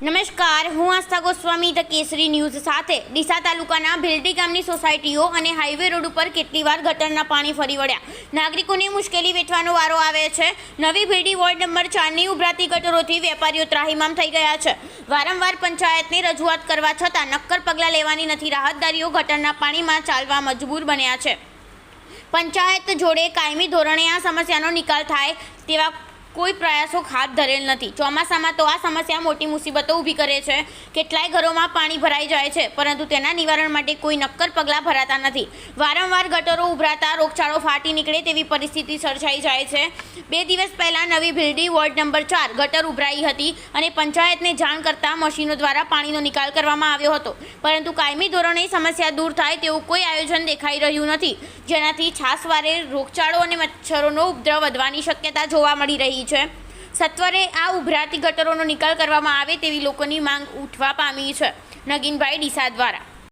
નમસ્કાર, હું આસ્થા ગોસ્વામી ધ કેસરી ન્યૂઝ સાથે ડીસા તાલુકાના ભીલડી ગામની સોસાયટીઓ અને હાઈવે રોડ ઉપર કેટલી વાર ગટરના પાણી ફરી વળ્યા. નાગરિકોને મુશ્કેલી વેઠવાનો વારો આવે છે. નવી ભીલડી વોર્ડ નંબર 4ની ઉભરાતી ગટરોથી વેપારીઓ ત્રાહિમામ થઈ ગયા છે. વારંવાર પંચાયતને રજૂઆત કરવા છતાં નક્કર પગલાં લેવાની નથી. રાહતદારીઓ ગટરના પાણીમાં ચાલવા મજબૂર બન્યા છે. પંચાયત જોડે કાયમી ધોરણે આ સમસ્યાનો નિકાલ થાય તેવા કોઈ પ્રયાસો હાથ ધરેલ નથી. ચોમાસામાં તો આ સમસ્યા મોટી મુસીબતો ઊભી કરે છે. કેટલાય ઘરોમાં પાણી ભરાઈ જાય છે, પરંતુ તેના નિવારણ માટે કોઈ નક્કર પગલાં ભરાતા નથી. વારંવાર ગટરો ઉભરાતા રોગચાળો ફાટી નીકળે તેવી પરિસ્થિતિ સર્જાઈ જાય છે. 2 દિવસ પહેલાં નવી ભીલડી વોર્ડ નંબર 4 ગટર ઉભરાઈ હતી અને પંચાયતને જાણ કરતાં મશીનો દ્વારા પાણીનો નિકાલ કરવામાં આવ્યો હતો, પરંતુ કાયમી ધોરણે સમસ્યા દૂર થાય તેવું કોઈ આયોજન દેખાઈ રહ્યું નથી, જેનાથી છાસવારે રોગચાળો અને મચ્છરોનો ઉપદ્રવ વધવાની શક્યતા જોવા મળી રહી છે. સત્વરે આ ઉભરાતી ગટરોનો નિકાલ કરવામાં આવે તેવી લોકોની માંગ ઉઠવા પામી છે. નગીનભાઈ ડીસા દ્વારા.